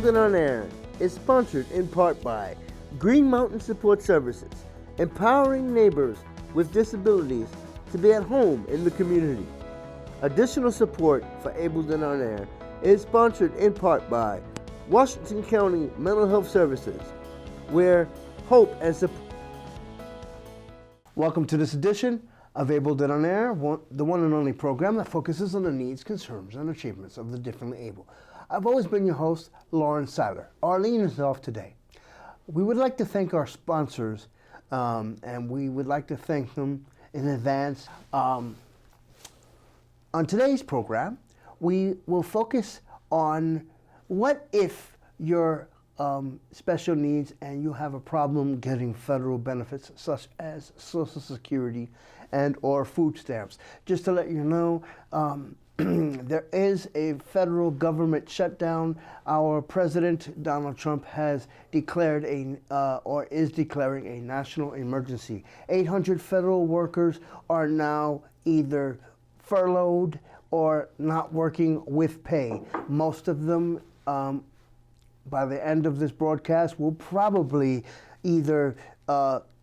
Ableton On Air is sponsored in part by Green Mountain Support Services, empowering neighbors with disabilities to be at home in the community. Additional support for Ableton On Air is sponsored in part by Washington County Mental Health Services, where hope and support. Welcome to this edition of Ableton On Air, the one and only program that focuses on the needs, concerns, and achievements of the differently able. I've always been your host, Lawrence Seiler. Arlene is off today. We would like to thank our sponsors, and we would like to thank them in advance. On today's program, we will focus on what if you're special needs and you have a problem getting federal benefits such as Social Security and or food stamps. Just to let you know, there is a federal government shutdown. Our president, Donald Trump, has declared or is declaring a national emergency. 800 federal workers are now either furloughed or not working with pay. Most of them, by the end of this broadcast, will probably either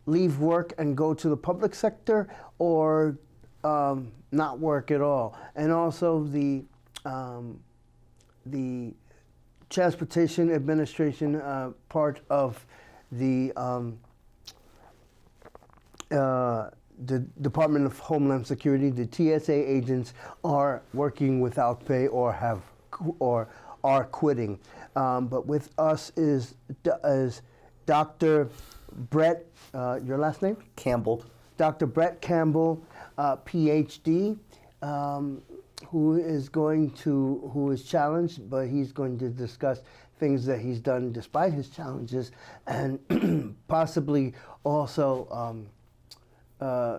leave work and go to the public sector or not work at all. And also the Transportation Administration part of the Department of Homeland Security, the TSA agents are working without pay or are quitting. But with us is Dr. Brett, your last name? Campbell. Dr. Brett Campbell, PhD, who is challenged, but he's going to discuss things that he's done despite his challenges, and possibly also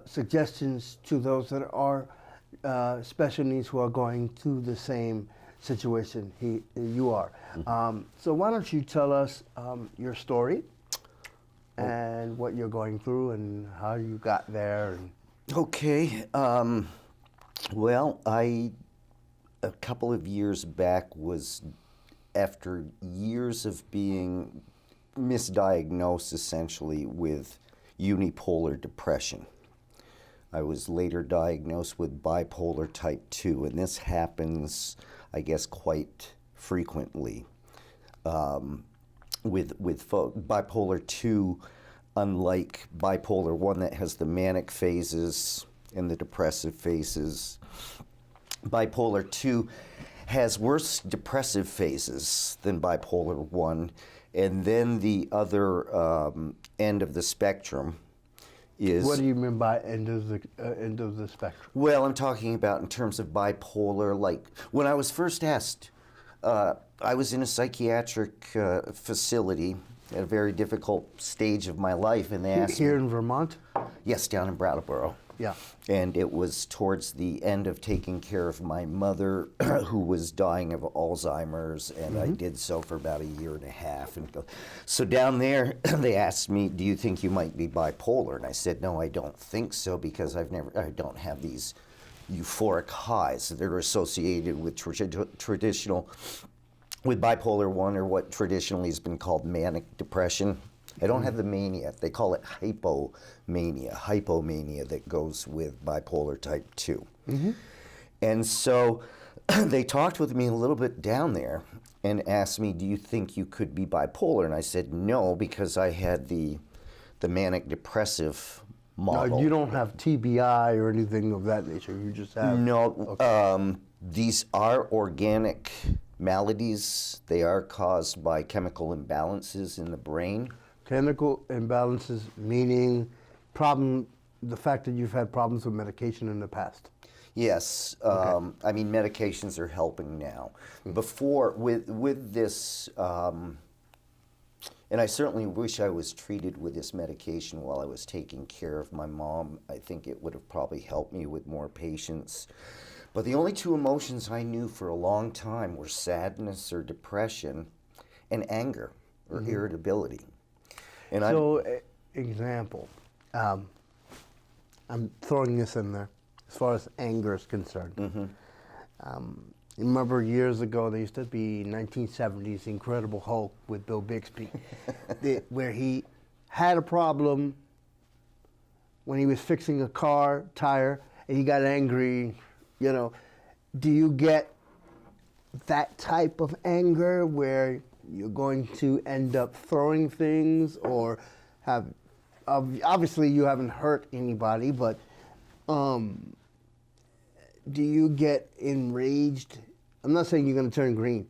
suggestions to those that are special needs who are going through the same situation you are. So why don't you tell us your story and what you're going through and how you got there. Okay. Well, a couple of years back was after years of being misdiagnosed essentially with unipolar depression. I was later diagnosed with bipolar type 2, and this happens, I guess, quite frequently. With bipolar 2, unlike bipolar 1 that has the manic phases and the depressive phases, bipolar 2 has worse depressive phases than bipolar 1, and then the other end of the spectrum is... What do you mean by end of the spectrum? Well, I'm talking about in terms of bipolar, like when I was first asked, I was in a psychiatric facility at a very difficult stage of my life, and they asked Here me, in Vermont? Yes, down in Brattleboro. Yeah. And it was towards the end of taking care of my mother, who was dying of Alzheimer's, and I did so for about a year and a half. And so down there, they asked me, "Do you think you might be bipolar?" And I said, "No, I don't think so, because I don't have these euphoric highs that are associated with traditional." With bipolar 1, or what traditionally has been called manic depression. I don't have the mania. They call it hypomania that goes with bipolar type 2. And so they talked with me a little bit down there and asked me, "Do you think you could be bipolar?" And I said no, because I had the manic depressive model. No, you don't have TBI or anything of that nature. You just have... No. Okay. These are organic maladies. They are caused by chemical imbalances in the brain. Chemical imbalances, meaning the fact that you've had problems with medication in the past. Yes. Okay. I mean, medications are helping now. Before, with this, and I certainly wish I was treated with this medication while I was taking care of my mom. I think it would have probably helped me with more patience. But the only two emotions I knew for a long time were sadness or depression and anger or irritability. And example, I'm throwing this in there as far as anger is concerned. Remember years ago, there used to be 1970s Incredible Hulk with Bill Bixby, where he had a problem when he was fixing a car tire and he got angry. You know, do you get that type of anger where you're going to end up throwing things, or have obviously you haven't hurt anybody, but do you get enraged? I'm not saying you're going to turn green,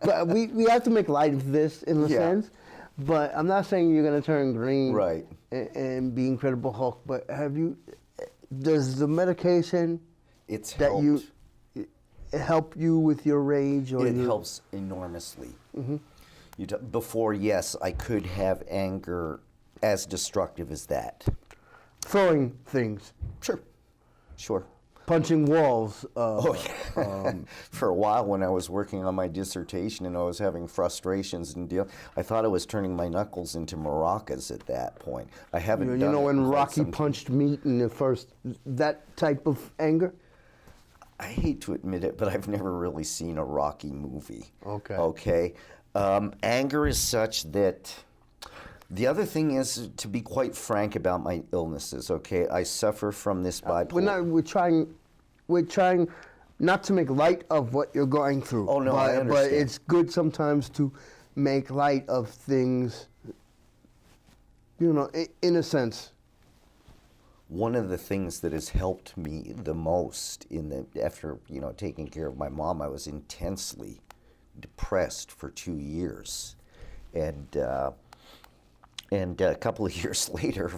but we have to make light of this in a sense. But I'm not saying you're going to turn green, Right, and be Incredible Hulk. But does the medication it's that helped. help you with your rage, or It helps enormously. Before, yes, I could have anger as destructive as that. throwing things, Sure. punching walls? Oh, yeah. For a while, when I was working on my dissertation and I was having frustrations and I thought I was turning my knuckles into maracas at that point. I haven't You done know it when in quite Rocky some time. punched meat in the first, that type of anger? I hate to admit it, but I've never really seen a Rocky movie. Okay. Okay. Anger is such that. The other thing is, to be quite frank about my illnesses, okay, I suffer from this bipolar. We're trying not to make light of what you're going through. Oh, no, I but understand. it's good sometimes to make light of things, you know, in a sense. One of the things that has helped me the most after taking care of my mom, I was intensely depressed for 2 years, and a couple of years later,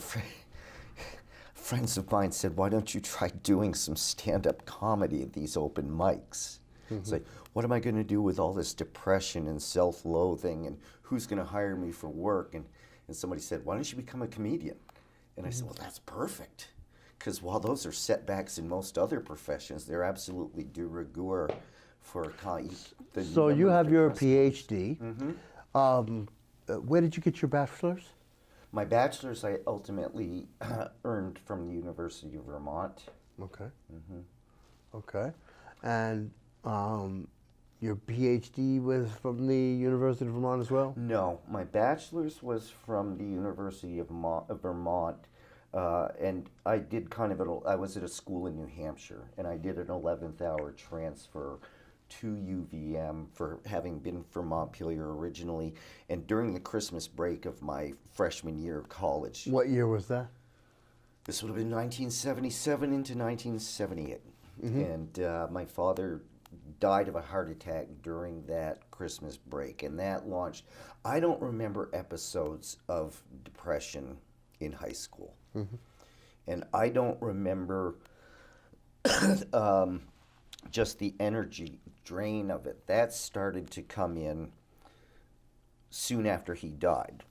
friends of mine said, "Why don't you try doing some stand-up comedy at these open mics?" It's like, what am I going to do with all this depression and self-loathing, and who's going to hire me for work? And somebody said, "Why don't you become a comedian?" And I said, "Well, that's perfect, because while those are setbacks in most other professions, they're absolutely de rigueur for the So you number of have your depressed PhD. Where did you get your bachelor's? My bachelor's I ultimately earned from the University of Vermont. Okay. Okay. And your PhD was from the University of Vermont as well? No, my bachelor's was from the University of Vermont, and I did I was at a school in New Hampshire, and I did an 11th hour transfer to UVM for having been from Montpelier originally, and during the Christmas break of my freshman year of college. What year was that? This would have been 1977 into 1978. And my father died of a heart attack during that Christmas break, and that launched. I don't remember episodes of depression in high school. And I don't remember just the energy drain of it. That started to come in soon after he died.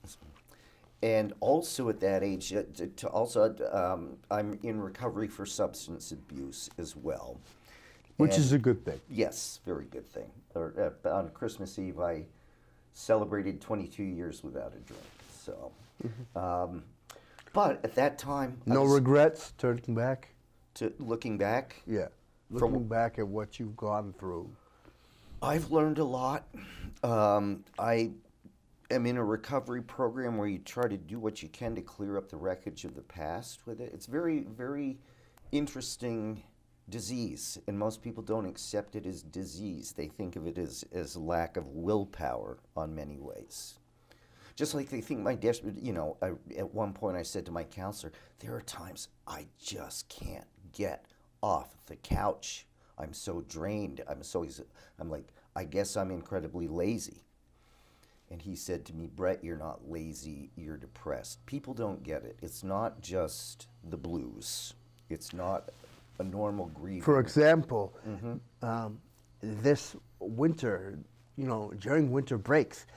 And also at that age, I'm in recovery for substance abuse as well. Which is a good thing. Yes, very good thing. On Christmas Eve, I celebrated 22 years without a drink. So, but at that time, No regrets, turning back? looking back, Yeah. Looking back at what you've gone through. I've learned a lot. I am in a recovery program where you try to do what you can to clear up the wreckage of the past with it. It's very, very interesting disease, and most people don't accept it as disease. They think of it as lack of willpower on many ways. Just like they think at one point I said to my counselor, there are times I just can't get off the couch. I'm so drained. I'm like, I guess I'm incredibly lazy. And he said to me, "Brett, you're not lazy, you're depressed." People don't get it. It's not just the blues. It's not a normal grieving. For example, this winter, during winter breaks,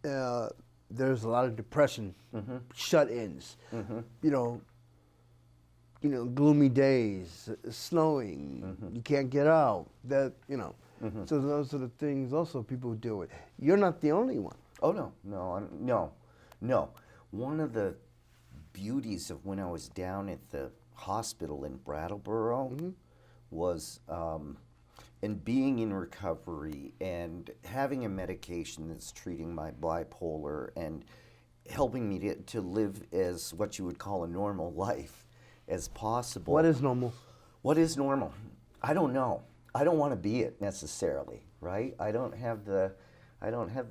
there's a lot of depression, shut-ins, gloomy days, snowing, you can't get out, so those are the things also people deal with. You're not the only one. Oh, no. One of the beauties of when I was down at the hospital in Brattleboro was, and being in recovery and having a medication that's treating my bipolar and helping me to live as what you would call a normal life as possible. What is normal? What is normal? I don't know. I don't want to be it necessarily, right? I don't have the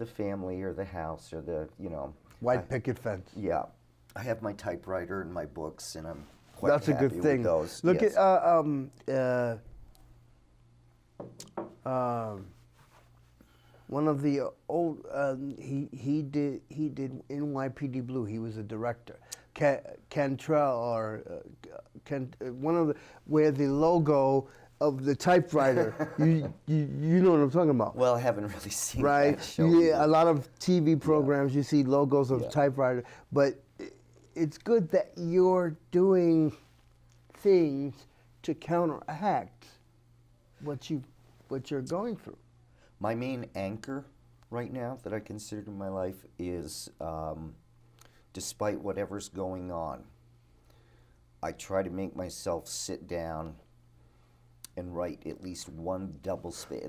family or the house or the, White picket fence. Yeah. I have my typewriter and my books, and I'm quite That's a happy good thing. with those. Look yes. at one of the old he did NYPD Blue. He was a director. Cantrell or one of the where the logo of the typewriter. you know what I'm talking about. Well, I haven't really seen Right. that show. Yeah, a lot of TV programs you see logos of Yeah. typewriter, but it's good that you're doing things to counteract what you're going through. My main anchor right now that I consider in my life is, despite whatever's going on, I try to make myself sit down and write at least one double space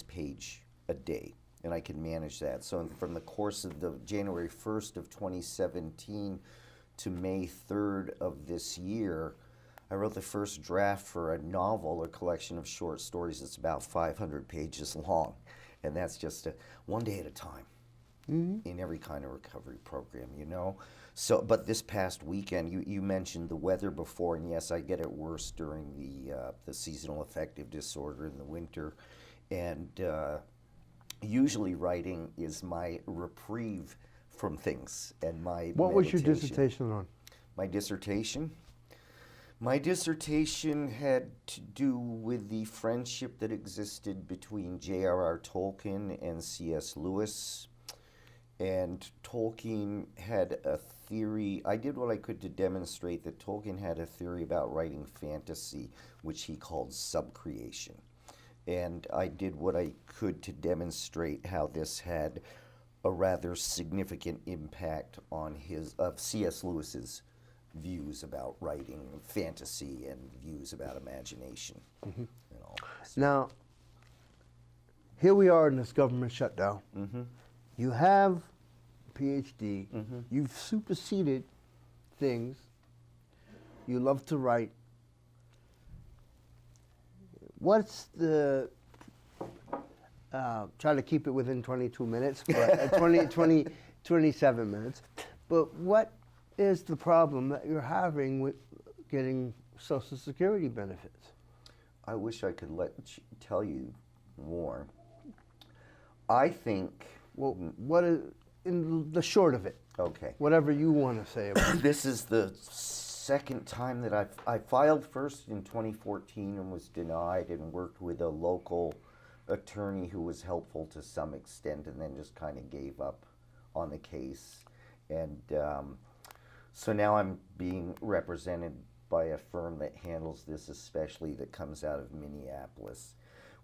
page a day, and I can manage that. So from the course of the January 1st of 2017 to May 3rd of this year, I wrote the first draft for a novel, a collection of short stories that's about 500 pages long, and that's just one day at a time. In every kind of recovery program, So, but this past weekend, you mentioned the weather before, and yes, I get it worse during the seasonal affective disorder in the winter, and usually writing is my reprieve from things and my What was your meditation. dissertation on? My dissertation? My dissertation had to do with the friendship that existed between J.R.R. Tolkien and C.S. Lewis. And Tolkien had a theory. I did what I could to demonstrate that Tolkien had a theory about writing fantasy, which he called subcreation. And I did what I could to demonstrate how this had a rather significant impact on C.S. Lewis's views about writing fantasy and views about imagination. Now, here we are in this government shutdown. You have a PhD. You've superseded things. You love to write. What's the, try to keep it within 22 minutes, but 27 minutes. But what is the problem that you're having with getting Social Security benefits? I wish I could tell you more. I think... Well, what is in the short of it? Okay. Whatever you want to say about it. This is the second time that I filed first in 2014 and was denied, and worked with a local attorney who was helpful to some extent, and then just kind of gave up on the case. And so now I'm being represented by a firm that handles this, especially that comes out of Minneapolis.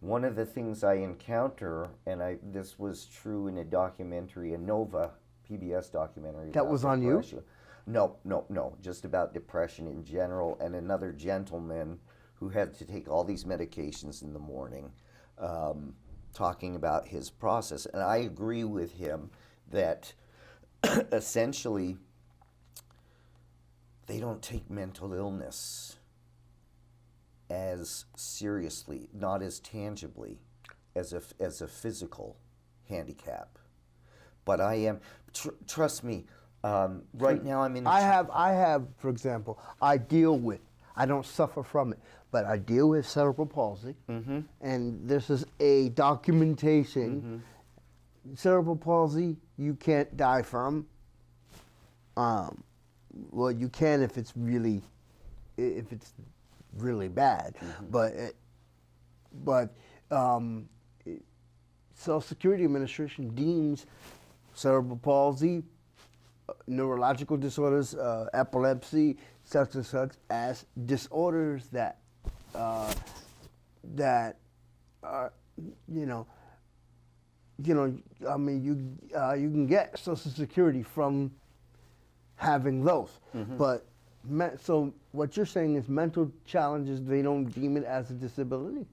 One of the things I encounter, and this was true in a documentary, a Nova PBS documentary. That was on you? No, just about depression in general, and another gentleman who had to take all these medications in the morning, talking about his process. And I agree with him that essentially they don't take mental illness as seriously, not as tangibly as a physical handicap. But I am, trust me, right now I'm in... I have, for example, I don't suffer from it, but I deal with cerebral palsy, and this is a documentation. Cerebral palsy, you can't die from. Well, you can if it's really bad, but Social Security Administration deems cerebral palsy, neurological disorders, epilepsy, such and such as disorders that are, I mean, you can get Social Security from having those, but So what you're saying is mental challenges, they don't deem it as a disability?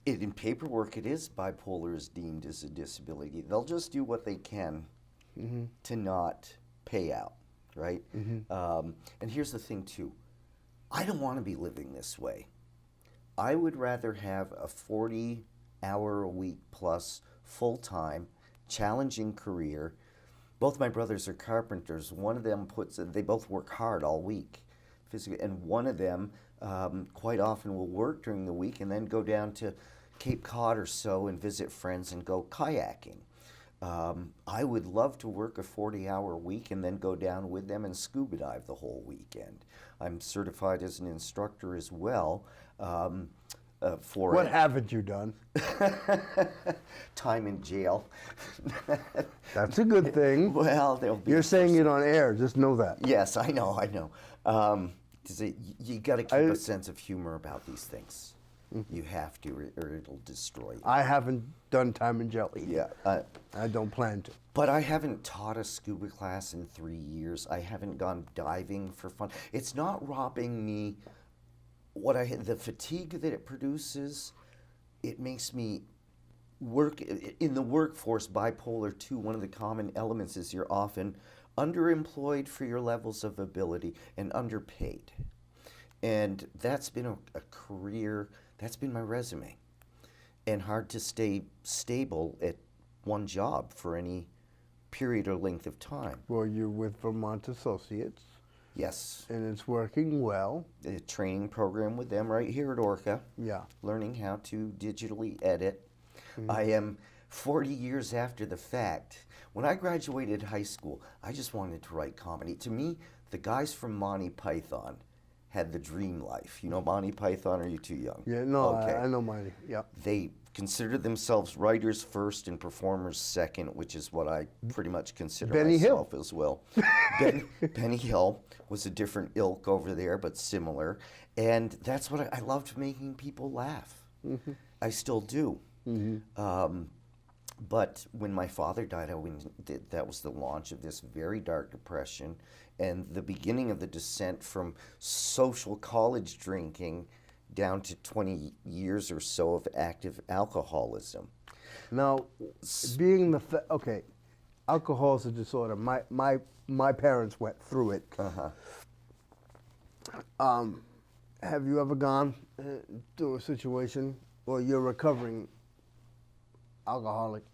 In paperwork, it is bipolar is deemed as a disability. They'll just do what they can to not pay out, right? And here's the thing, too. I don't want to be living this way. I would rather have a 40-hour-a-week plus full-time, challenging career. Both my brothers are carpenters. One of them they both work hard all week, physically, and one of them quite often will work during the week and then go down to Cape Cod or so and visit friends and go kayaking. I would love to work a 40-hour week and then go down with them and scuba dive the whole weekend. I'm certified as an instructor as well. For What haven't you done? time in jail. That's a good thing. Well, there'll be. You're saying it on air, just know that. Yes, I know. You got to keep a sense of humor about these things. You have to, or it'll destroy you. I haven't done time in jail either. Yeah. I don't plan to. But I haven't taught a scuba class in 3 years. I haven't gone diving for fun. It's not robbing me. The fatigue that it produces, it makes me work in the workforce. Bipolar 2, one of the common elements is you're often underemployed for your levels of ability and underpaid. And that's been a career, that's been my resume. And hard to stay stable at one job for any period or length of time. Well, you're with Vermont Associates. Yes. And it's working well. A training program with them right here at Orca. Yeah. Learning how to digitally edit. I am 40 years after the fact. When I graduated high school, I just wanted to write comedy. To me, the guys from Monty Python had the dream life. You know Monty Python, or are you too young? Yeah, no, Okay. I know Monty. Yeah. They considered themselves writers first and performers second, which is what I pretty much consider Benny Hill. myself as well. Benny Hill was a different ilk over there, but similar. And that's what I loved, making people laugh. I still do. But when my father died, that was the launch of this very dark depression and the beginning of the descent from social college drinking down to 20 years or so of active alcoholism. Now, being okay, alcohol is a disorder. My parents went through it. Have you ever gone through a situation where you're recovering alcoholic?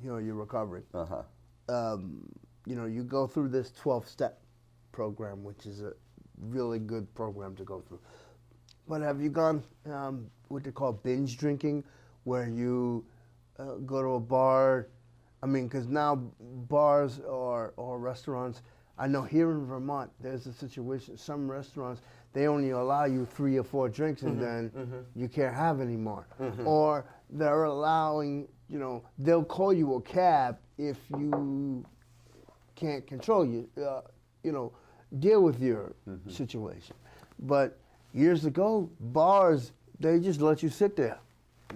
You know, you're recovering. You go through this 12-step program, which is a really good program to go through. But have you gone what they call binge drinking, where you go to a bar? I mean, because now bars or restaurants, I know here in Vermont, there's a situation, some restaurants, they only allow you 3 or 4 drinks and then you can't have any more. Or they're allowing, they'll call you a cab if you can't control deal with your situation. But years ago, bars, they just let you sit there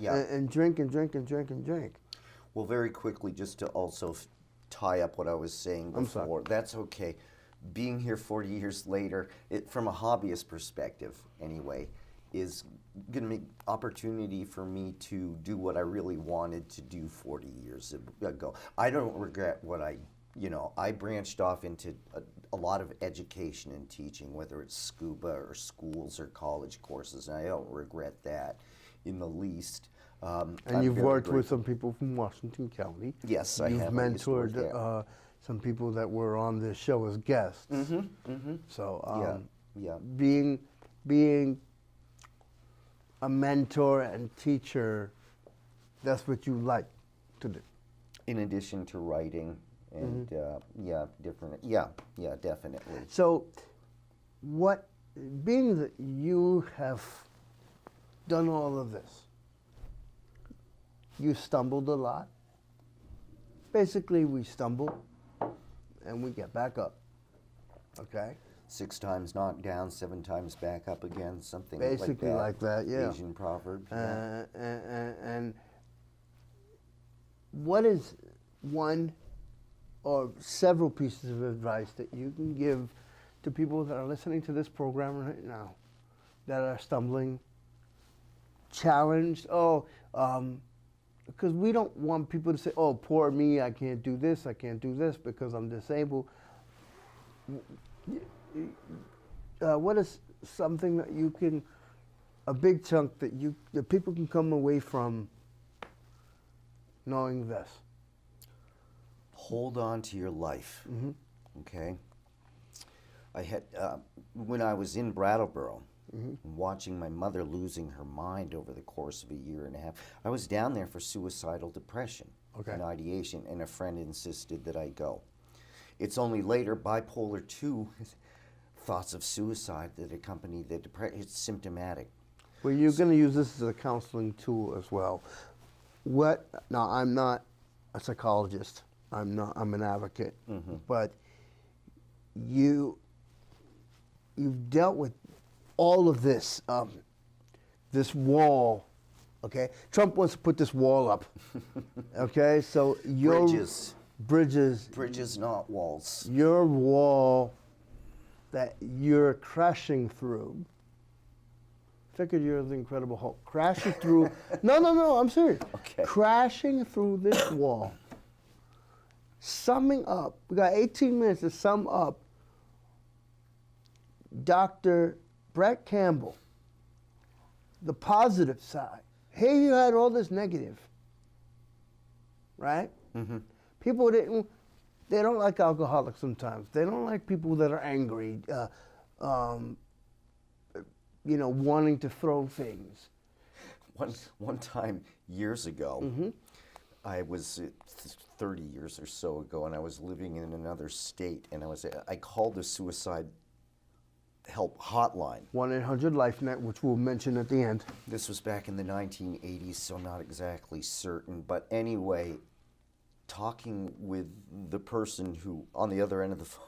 and drink and drink and drink and drink. Well, very quickly, just to also tie up what I was saying before. I'm sorry. That's okay. Being here 40 years later, from a hobbyist perspective anyway, is going to make opportunity for me to do what I really wanted to do 40 years ago. I don't regret what I branched off into a lot of education and teaching, whether it's scuba or schools or college courses, and I don't regret that in the least. And you've worked with some people from Washington County. Yes, I have. You've mentored some people that were on this show as guests. So being a mentor and teacher, that's what you like to do. In addition to writing and definitely. So being that you have done all of this, you stumbled a lot. Basically, we stumble and we get back up, okay? 6 times knocked down, 7 times back up again, something Basically like that, yeah. Asian proverb. And what is one or several pieces of advice that you can give to people that are listening to this program right now that are stumbling, challenged? Because we don't want people to say, oh, poor me, I can't do this because I'm disabled. What is something that you can, a big chunk that people can come away from knowing this? Hold on to your life, Mm-hmm. okay? I had, when I was in Brattleboro, Mm-hmm. watching my mother losing her mind over the course of a year and a half, I was down there for suicidal depression Okay. and ideation, and a friend insisted that I go. It's only later, bipolar 2, thoughts of suicide that accompany the depression. It's symptomatic. Well, you're going to use this as a counseling tool as well. Now, I'm not a psychologist. I'm an advocate. Mm-hmm. But you've dealt with all of this, this wall, okay? Trump wants to put this wall up, okay? So your Bridges, not walls. your wall that you're crashing through. Figured you're the Incredible Hulk. Crashing through. No, I'm serious. Okay. Crashing through this wall. Summing up, we got 18 minutes to sum up Dr. Brett Campbell, the positive side. Here you had all this negative, right? Mm-hmm. People they don't like alcoholics sometimes. They don't like people that are angry, wanting to throw things. One time years ago, Mm-hmm. I was 30 years or so ago, and I was living in another state, and I called the suicide help hotline. 1-800-LIFE-NET, which we'll mention at the end. This was back in the 1980s, so not exactly certain, but anyway, talking with the person who on the other end of the phone,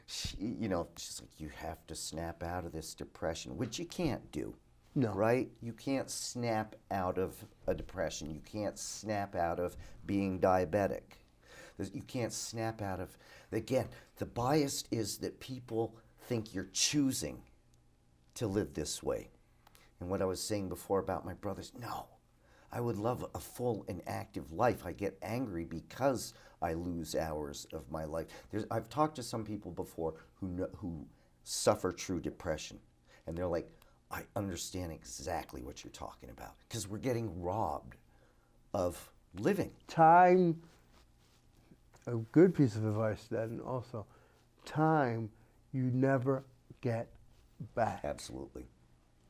she's like, you have to snap out of this depression, which you can't do. No. Right? You can't snap out of a depression. You can't snap out of being diabetic. You can't snap out of, again, the bias is that people think you're choosing to live this way. And what I was saying before about my brothers, no. I would love a full and active life. I get angry because I lose hours of my life. I've talked to some people before who suffer true depression, and they're like, I understand exactly what you're talking about, because we're getting robbed of living. Time, a good piece of advice then also, time you never get back. Absolutely.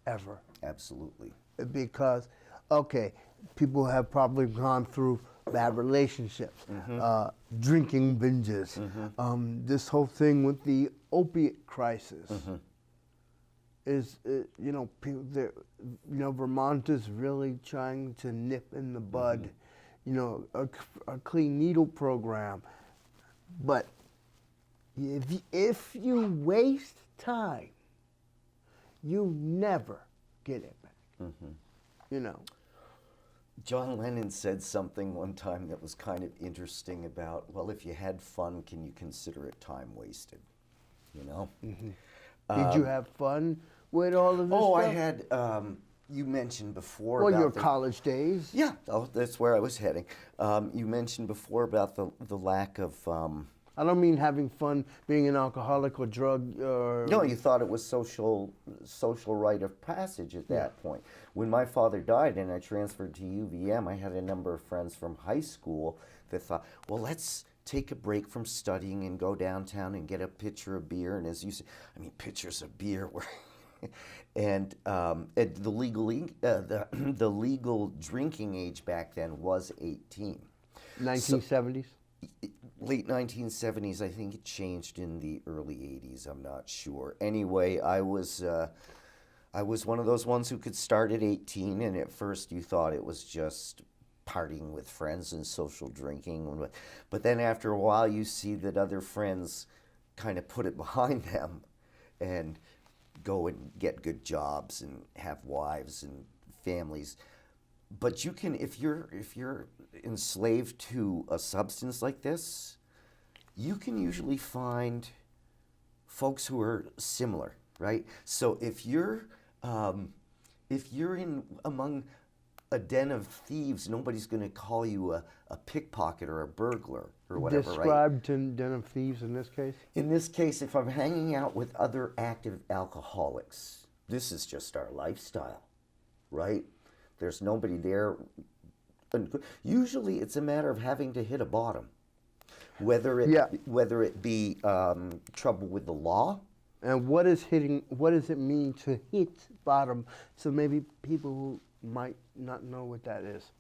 Ever. Absolutely. Because, okay, people have probably gone through bad relationships, drinking binges, this whole thing with the opiate crisis. Is people there, Vermont is really trying to nip in the bud, a clean needle program. But if you waste time, you never get it back. John Lennon said something one time that was kind of interesting about, well, if you had fun, can you consider it time wasted? Did you have fun with all of this Oh, stuff? I had, you mentioned before Well, about your college days. Yeah, that's where I was heading. You mentioned before about the lack of... I don't mean having fun being an alcoholic or drug or... No, you thought it was social rite of passage at that point. When my father died and I transferred to UVM, I had a number of friends from high school that thought, well, let's take a break from studying and go downtown and get a pitcher of beer. And as you said, pitchers of beer were... and the legal drinking age back then was 18. 1970s? Late 1970s. I think it changed in the early 80s. I'm not sure. Anyway, I was one of those ones who could start at 18, and at first you thought it was just partying with friends and social drinking. But then after a while, you see that other friends kind of put it behind them and go and get good jobs and have wives and families. But you can, if you're enslaved to a substance like this, you can usually find folks who are similar, right? So if you're in among a den of thieves, nobody's going to call you a pickpocket or a burglar or whatever, right? Describe den of thieves in this case. In this case, if I'm hanging out with other active alcoholics, this is just our lifestyle, right? There's nobody there. Usually it's a matter of having to hit a bottom, whether it be trouble with the law. And what does it mean to hit bottom? So maybe people who might not know what that is.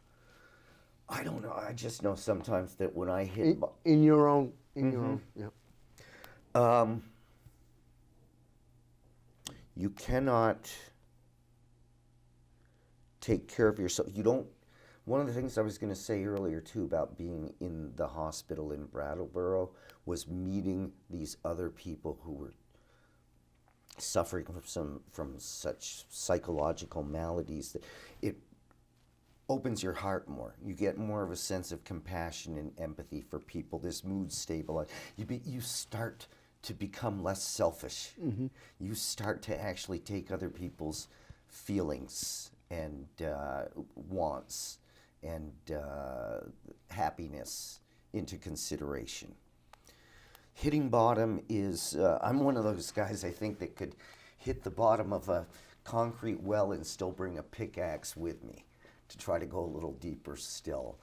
I don't know. I just know sometimes that when I hit in your own, yeah. You cannot take care of yourself. You don't. One of the things I was going to say earlier too about being in the hospital in Brattleboro was meeting these other people who were suffering from such psychological maladies that it opens your heart more. You get more of a sense of compassion and empathy for people. This mood stabilizes. You start to become less selfish. Mm-hmm. You start to actually take other people's feelings and wants and happiness into consideration. Hitting bottom is, I'm one of those guys I think that could hit the bottom of a concrete well and still bring a pickaxe with me to try to go a little deeper still.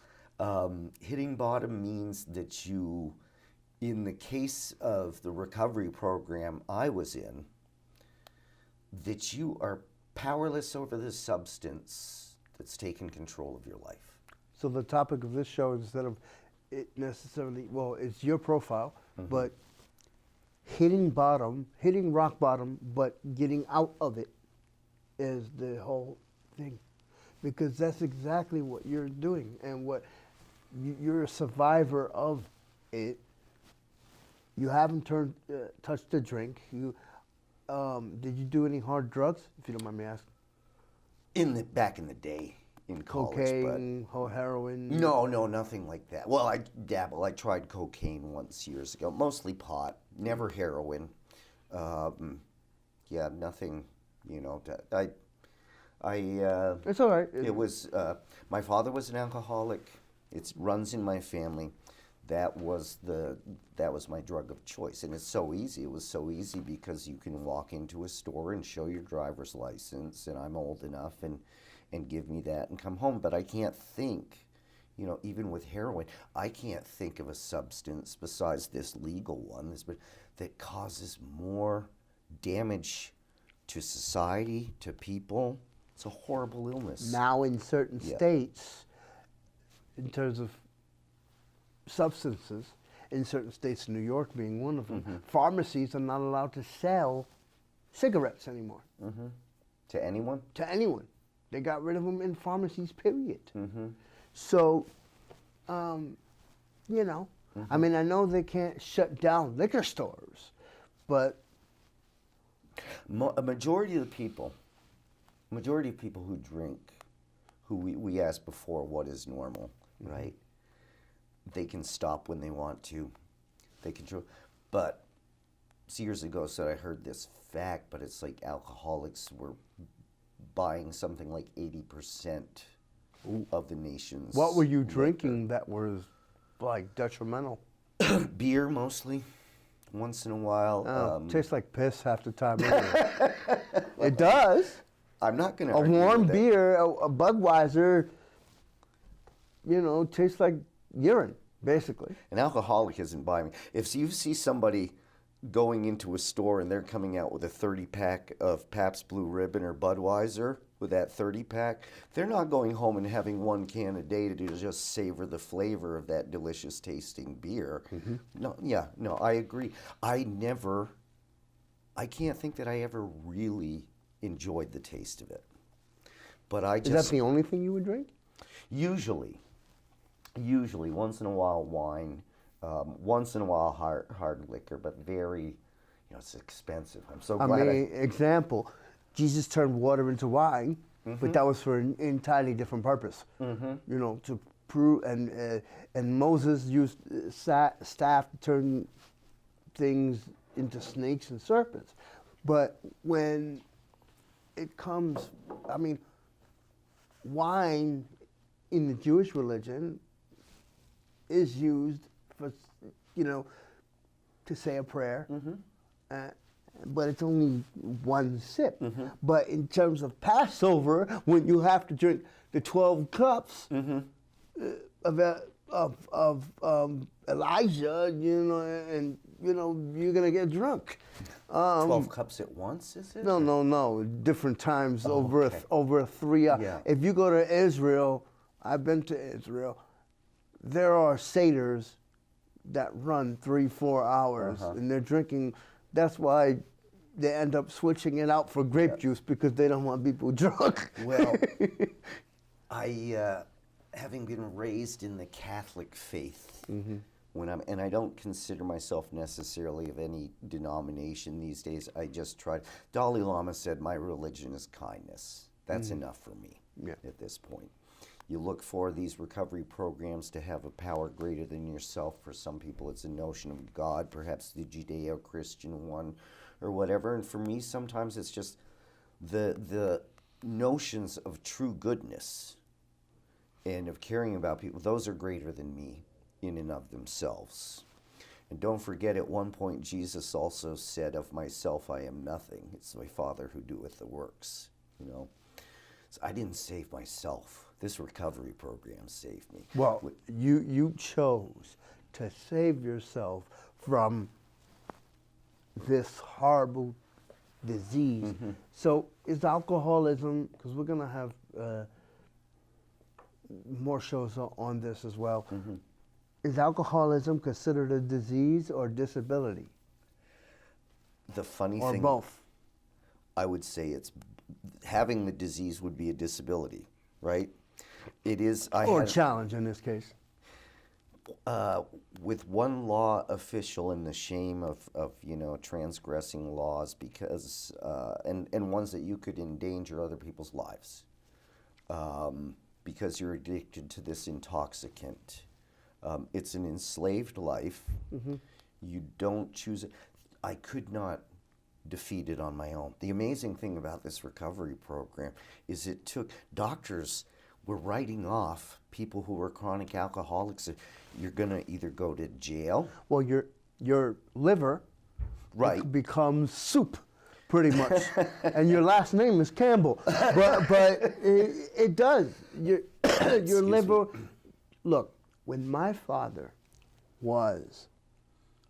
Hitting bottom means that you, in the case of the recovery program I was in, that you are powerless over the substance that's taken control of your life. So the topic of this show, instead of it necessarily, well, it's your profile, but hitting rock bottom, but getting out of it is the whole thing. Because that's exactly what you're doing, and what you're a survivor of it. You haven't touched a drink. Did you do any hard drugs, if you don't mind me asking? Back in the day in college. Cocaine, heroin? No, nothing like that. Well, I dabble. I tried cocaine once years ago, mostly pot, never heroin. Yeah, nothing, It's all right. It was, my father was an alcoholic. It runs in my family. That was my drug of choice, and it's so easy. It was so easy because you can walk into a store and show your driver's license, and I'm old enough, and give me that and come home. But I can't think, even with heroin, I can't think of a substance besides this legal one, that causes more damage to society, to people. It's a horrible illness. Now in certain states, in terms of substances, in certain states, New York being one of them, pharmacies are not allowed to sell cigarettes anymore. To anyone? To anyone. They got rid of them in pharmacies, period. So, I mean, I know they can't shut down liquor stores, but a majority of people who drink, who we asked before what is normal, right? They can stop when they want to. They control. But years ago, I heard this fact, but it's like alcoholics were buying something like 80% of the nation's. What were you drinking that was like detrimental? Beer mostly. Once in a while. Tastes like piss half the time. Anyway. It does. I'm not going to. A warm beer, a Budweiser, tastes like urine, basically. An alcoholic isn't buying. If you see somebody going into a store and they're coming out with a 30-pack of Pabst Blue Ribbon or Budweiser with that 30-pack, they're not going home and having one can a day to just savor the flavor of that delicious tasting beer. No, I agree. I can't think that I ever really enjoyed the taste of it. But I just... Is that the only thing you would drink? Usually, once in a while wine, once in a while hard liquor, but very, it's expensive. I'm so glad. Example, Jesus turned water into wine, but that was for an entirely different purpose. To prove, and Moses used staff to turn things into snakes and serpents. But when it comes, I mean, wine in the Jewish religion is used for, you know, to say a prayer, but it's only one sip. But in terms of Passover, when you have to drink the 12 cups of Elijah, you know, and you know you're gonna get drunk. 12 cups at once, is it? No. Different times over a 3 hour. Yeah. If you go to Israel, I've been to Israel. There are seders that run 3-4 hours, and they're drinking. That's why they end up switching it out for grape juice because they don't want people drunk. Well, having been raised in the Catholic faith, and I don't consider myself necessarily of any denomination these days. I just try. Dalai Lama said, "My religion is kindness." That's enough for me at this point. You look for these recovery programs to have a power greater than yourself. For some people, it's a notion of God, perhaps the Judeo-Christian one, or whatever. And for me, sometimes it's just the notions of true goodness and of caring about people. Those are greater than me in and of themselves. And don't forget, at one point, Jesus also said, "Of myself I am nothing. It's my Father who doeth the works." You know, so I didn't save myself. This recovery program saved me. Well, you chose to save yourself from this horrible disease. So is alcoholism, because we're going to have more shows on this as well, is alcoholism considered a disease or disability? The funny Or thing, both? I would say it's having the disease would be a disability, right? It is. Or a challenge in this case. With one law official and the shame of you know transgressing laws because and ones that you could endanger other people's lives because you're addicted to this intoxicant. It's an enslaved life. You don't choose it. I could not defeat it on my own. The amazing thing about this recovery program is it took doctors were writing off people who were chronic alcoholics. You're going to either go to jail. Well, your liver becomes soup, pretty much, and your last name is Campbell. But it does. Your liver. Look, when my father was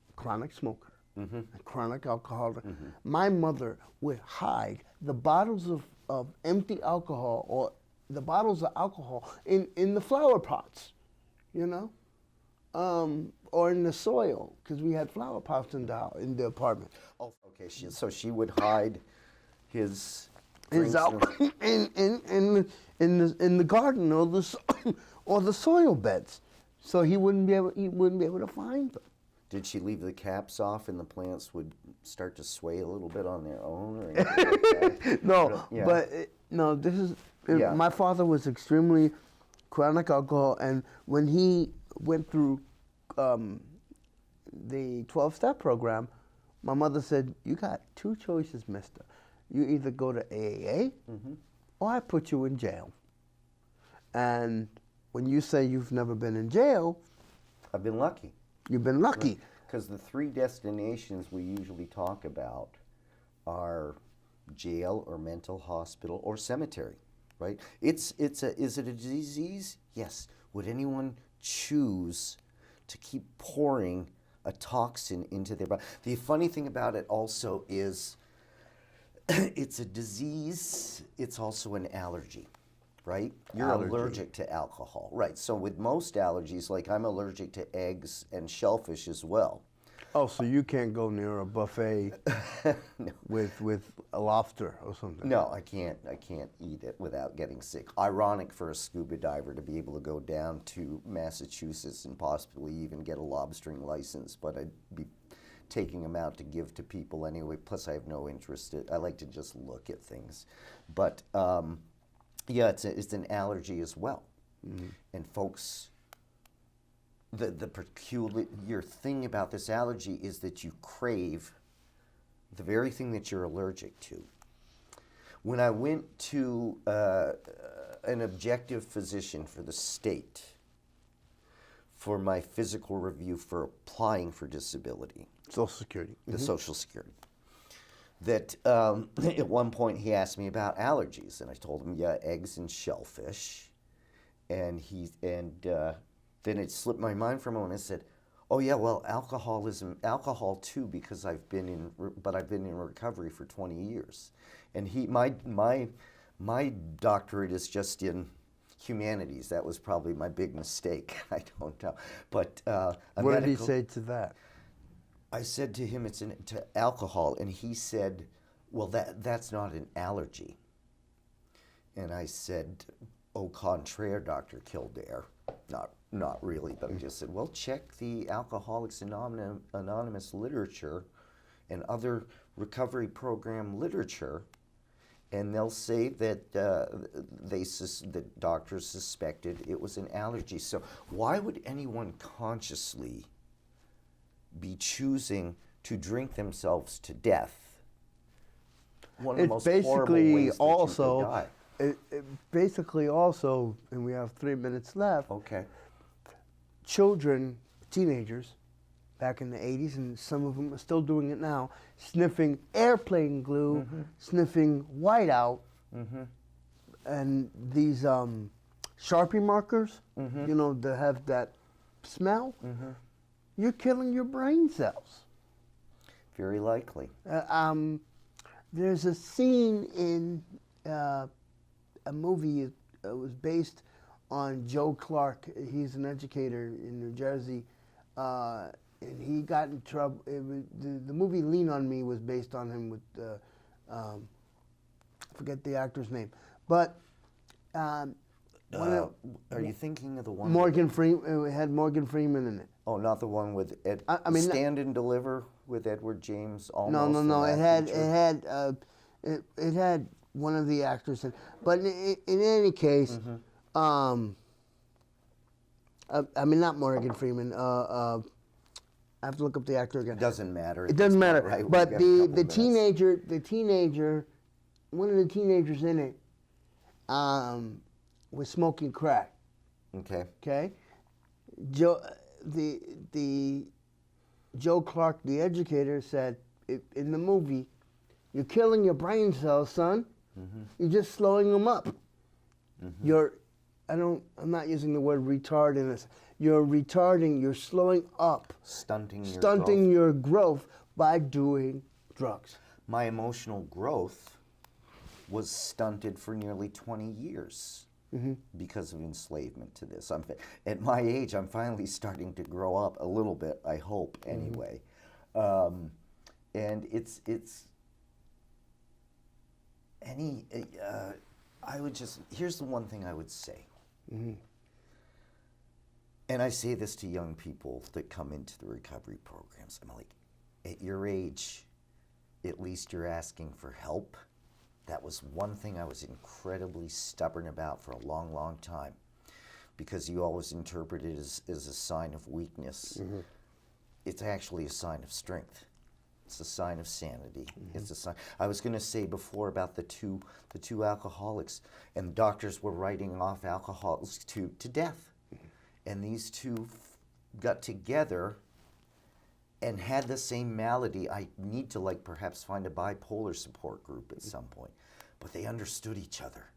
a chronic smoker, a chronic alcoholic, my mother would hide the bottles of empty alcohol or the bottles of alcohol in the flower pots, you know, or in the soil, because we had flower pots in the apartment. Oh, okay. So she would hide his alcohol in the garden or the soil beds, so he wouldn't be able to find them. Did she leave the caps off and the plants would start to sway a little bit on their own, or anything like that? No, Yeah. but no. This is my father was extremely chronic alcohol, and when he went through the 12-step program, my mother said, "You got two choices, mister. You either go to AAA, or I put you in jail." And when you say you've never been in jail, I've been lucky. you've been lucky. Because the three destinations we usually talk about are jail or mental hospital or cemetery, right? Is it a disease? Yes. Would anyone choose to keep pouring a toxin into their body? The funny thing about it also is it's a disease, it's also an allergy. Right? You're allergic to alcohol. Right. So with most allergies, like I'm allergic to eggs and shellfish as well. Oh, so you can't go near a buffet No. with a lobster or something? No, I can't eat it without getting sick. Ironic for a scuba diver to be able to go down to Massachusetts and possibly even get a lobstering license, but I'd be taking them out to give to people anyway. Plus I have no interest. I like to just look at things. But yeah, it's an allergy as well. And folks, the peculiar thing about this allergy is that you crave the very thing that you're allergic to. When I went to an objective physician for the state for my physical review for applying for disability, Social Security. the Social Security, that at one point he asked me about allergies, and I told him, yeah, eggs and shellfish, and then it slipped my mind for a moment. I said, oh yeah, well, alcohol too, because I've been in recovery for 20 years, and my doctorate is just in humanities. That was probably my big mistake. I don't know, but What did he say to that? I said to him, it's to alcohol, and he said, well, that's not an allergy. And I said, au contraire, Dr. Kildare. Not really, but I just said, well, check the Alcoholics Anonymous literature and other recovery program literature, and they'll say that that doctors suspected it was an allergy. So why would anyone consciously be choosing to drink themselves to death? One of the most horrible ways that you could die. Basically also, and we have 3 minutes left, Okay. children, teenagers, back in the 80s, and some of them are still doing it now, sniffing airplane glue, sniffing whiteout, and these Sharpie markers, you know, that have that smell. You're killing your brain cells. Very likely. There's a scene in a movie. It was based on Joe Clark. He's an educator in New Jersey, and he got in trouble. The movie Lean on Me was based on him with, I forget the actor's name, but Are you thinking of the one? Morgan Freeman. It had Morgan Freeman in it. Oh, not the one with Stand and Deliver with Edward James. Almost No. It had one of the actors in. But in any case, I mean, not Morgan Freeman. I have to look up the actor again. Doesn't matter. It doesn't matter. Right? But the teenager, one of the teenagers in it, was smoking crack. Okay. Okay. Joe Clark, the educator, said in the movie, "You're killing your brain cells, son. You're just slowing them up. I'm not using the word retard in this. You're retarding. You're slowing up, Stunting your growth by doing drugs." My emotional growth was stunted for nearly 20 years because of enslavement to this. At my age, I'm finally starting to grow up a little bit, I hope, anyway. And here's the one thing I would say. And I say this to young people that come into the recovery programs. I'm like, at your age, at least you're asking for help. That was one thing I was incredibly stubborn about for a long, long time, because you always interpret it as a sign of weakness. It's actually a sign of strength. It's a sign of sanity. It's a sign. I was going to say before about the two alcoholics, and the doctors were writing off alcoholics to death, and these two got together and had the same malady. I need to perhaps find a bipolar support group at some point, but they understood each other,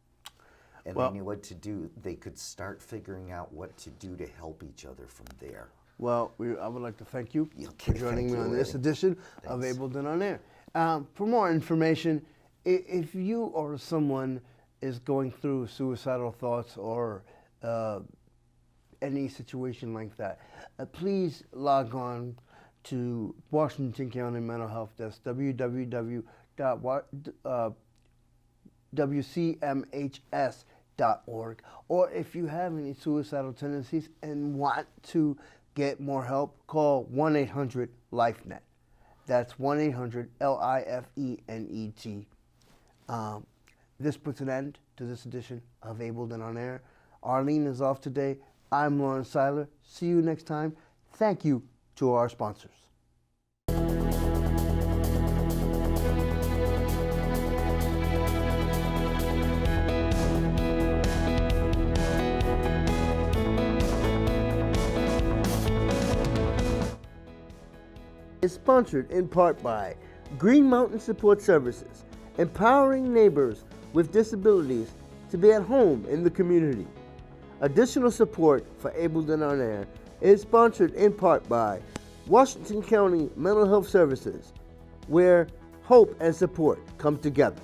and they knew what to do. They could start figuring out what to do to help each other from there. Well, I would like to thank you Okay, for joining me thank on you, this Eddie. edition of Thanks. Ableton on Air. For more information, if you or someone is going through suicidal thoughts or any situation like that, please log on to Washington County Mental Health Desk, www.wcmhs.org. Or if you have any suicidal tendencies and want to get more help, call 1-800-LIFENET. That's 1-800-LIFENET. This puts an end to this edition of Ableton on Air. Arlene is off today. I'm Lawrence Seiler. See you next time. Thank you to our sponsors. is sponsored in part by Green Mountain Support Services, empowering neighbors with disabilities to be at home in the community. Additional support for Ableton On Air is sponsored in part by Washington County Mental Health Services, where hope and support come together.